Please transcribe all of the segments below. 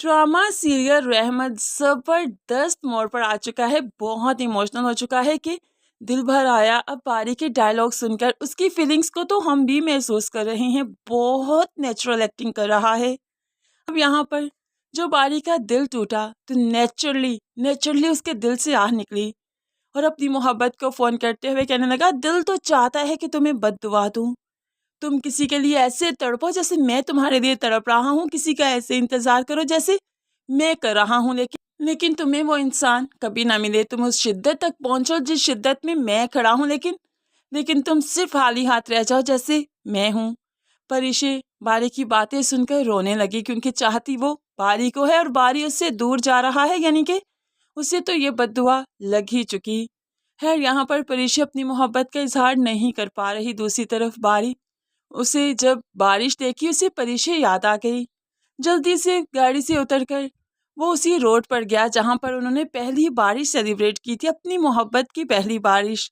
Drama serial रहमत जबरदस्त मोड़ पर आ चुका है, बहुत इमोशनल हो चुका है कि दिल भर आया। अब बारी के डायलॉग सुनकर उसकी फीलिंग्स को तो हम भी महसूस कर रहे हैं, बहुत नेचुरल एक्टिंग कर रहा है। अब यहाँ पर जो बारी का दिल टूटा तो नेचुरली उसके दिल से आह निकली और अपनी मोहब्बत को फोन करते हुए कहने लगा, दिल तो चाहता है कि तुम्हें बद्दुआ दूं, तुम किसी के लिए ऐसे तड़पो जैसे मैं तुम्हारे लिए तड़प रहा हूँ, किसी का ऐसे इंतजार करो जैसे मैं कर रहा हूँ, लेकिन तुम्हें वो इंसान कभी ना मिले। तुम उस शिद्दत तक पहुंचो जिस शिद्दत में मैं खड़ा हूँ, लेकिन तुम सिर्फ खाली हाथ रह जाओ जैसे मैं हूँ। परिशे बारी की बातें सुनकर रोने लगी क्योंकि चाहती वो बारी को है और बारी उससे दूर जा रहा है, यानी कि उसे तो ये बद्दुआ लग ही चुकी है। यहाँ पर परिशे अपनी मोहब्बत का इजहार नहीं कर पा रही। दूसरी तरफ बारी, उसे जब बारिश देखी उसे परिशे याद आ गई। जल्दी से गाड़ी से उतरकर वो उसी रोड पर गया जहां पर उन्होंने पहली बारिश सेलिब्रेट की थी, अपनी मोहब्बत की पहली बारिश।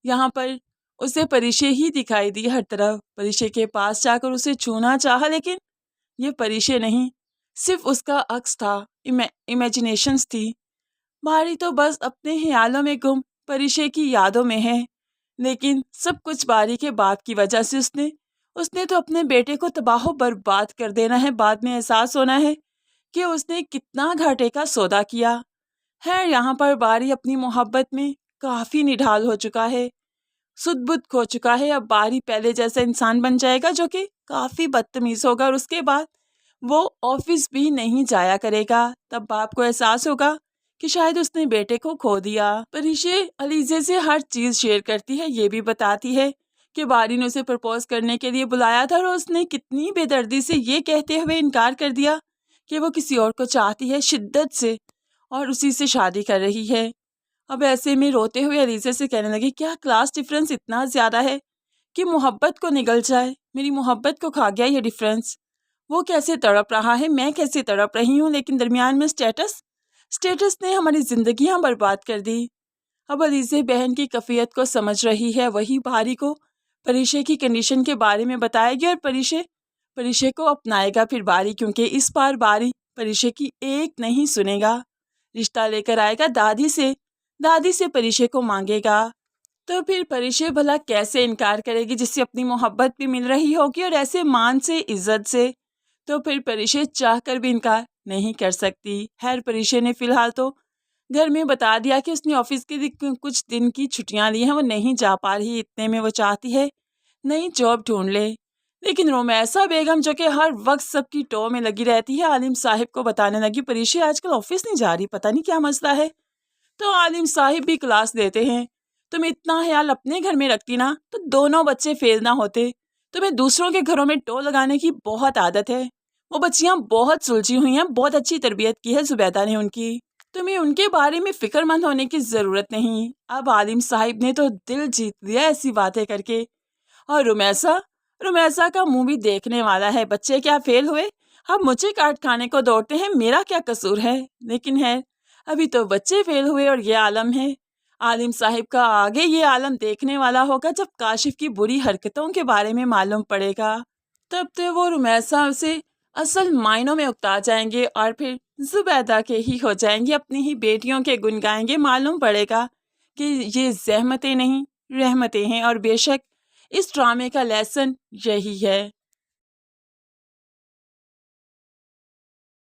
यहाँ पर उसे परिशे ही दिखाई दी हर तरफ। परिशे के पास जाकर उसे छूना चाहा, लेकिन ये परिशे नहीं, सिर्फ उसका अक्स था, इमेजिनेशंस थी। बारी तो बस अपने ख्यालों में गुम परिशे की यादों में है, लेकिन सब कुछ बारी के बाप की वजह से उसने तो अपने बेटे को तबाह बर्बाद कर देना है। बाद में एहसास होना है कि उसने कितना घाटे का सौदा किया है। यहाँ पर बारी अपनी मोहब्बत में काफी निढाल हो चुका है, सुध-बुध खो चुका है। अब बारी पहले जैसा इंसान बन जाएगा जो कि काफी बदतमीज होगा और उसके बाद वो ऑफिस भी नहीं जाया करेगा। तब बाप को एहसास होगा कि शायद उसने बेटे को खो दिया। परिशे अलीजे से हर चीज शेयर करती है, ये भी बताती है कि बारी ने उसे प्रपोज करने के लिए बुलाया था और उसने कितनी बेदर्दी से ये कहते हुए इनकार कर दिया कि वो किसी और को चाहती है शिद्दत से और उसी से शादी कर रही है। अब ऐसे में रोते हुए अलीजे से कहने लगी, क्या क्लास डिफरेंस इतना ज्यादा है कि मोहब्बत को निगल जाए? मेरी मोहब्बत को खा गया ये डिफरेंस। वो कैसे तड़प रहा है, मैं कैसे तड़प रही हूँ, लेकिन दरमियान में स्टेटस ने हमारी जिंदगियां बर्बाद कर दी। अब अलीजे बहन की कैफियत को समझ रही है, वही बारी को परिशे की कंडीशन के बारे में बताएगी और परिशे को अपनाएगा फिर बारी, क्योंकि इस बार बारी परिशे की एक नहीं सुनेगा। रिश्ता लेकर आएगा दादी से परिशे को मांगेगा। तो फिर परिशे भला कैसे इनकार करेगी जिससे अपनी मोहब्बत भी मिल रही होगी और ऐसे मान से, इज्जत से। तो फिर परिशे चाह कर भी इनकार नहीं कर सकती। खैर परिशे ने फिलहाल तो घर में बता दिया कि उसने ऑफिस के कुछ दिन की छुट्टियां ली हैं, वो नहीं जा पा रही। इतने में वो चाहती है नई जॉब ढूंढ ले, लेकिन रोमैसा बेगम जो कि हर वक्त सबकी टो में लगी रहती है, आलिम साहिब को बताने लगी, परिशे आजकल ऑफिस नहीं जा रही, पता नहीं क्या मसला है। तो आलिम साहिब भी क्लास देते हैं, तुम इतना ख्याल अपने घर में रखती ना तो दोनों बच्चे फेल ना होते। तुम्हें दूसरों के घरों में टो लगाने की बहुत आदत है। वो बच्चियां बहुत सुलझी हुई हैं, बहुत अच्छी तरबियत की है जुबैदा ने उनकी, तुम्हें उनके बारे में फिक्रमंद होने की जरूरत नहीं। अब आलिम साहिब ने तो दिल जीत लिया ऐसी बातें करके। और रुमैसा का मुंह भी देखने वाला है। बच्चे क्या फेल हुए, अब मुझे काट खाने को दौड़ते हैं, मेरा क्या कसूर है। लेकिन है अभी तो बच्चे फेल हुए और ये आलम है। आलिम साहिब का आगे ये आलम देखने वाला होगा जब काशिफ की बुरी हरकतों के बारे में मालूम पड़ेगा। तब तो वो रुमैसा से असल मायनों में उकता जाएंगे और फिर जुबैदा के ही हो जाएंगे, अपनी ही बेटियों के गुन गाएंगे। मालूम पड़ेगा कि ये ज़हमतें नहीं रहमतें हैं। और बेशक इस ड्रामे का लेसन यही है।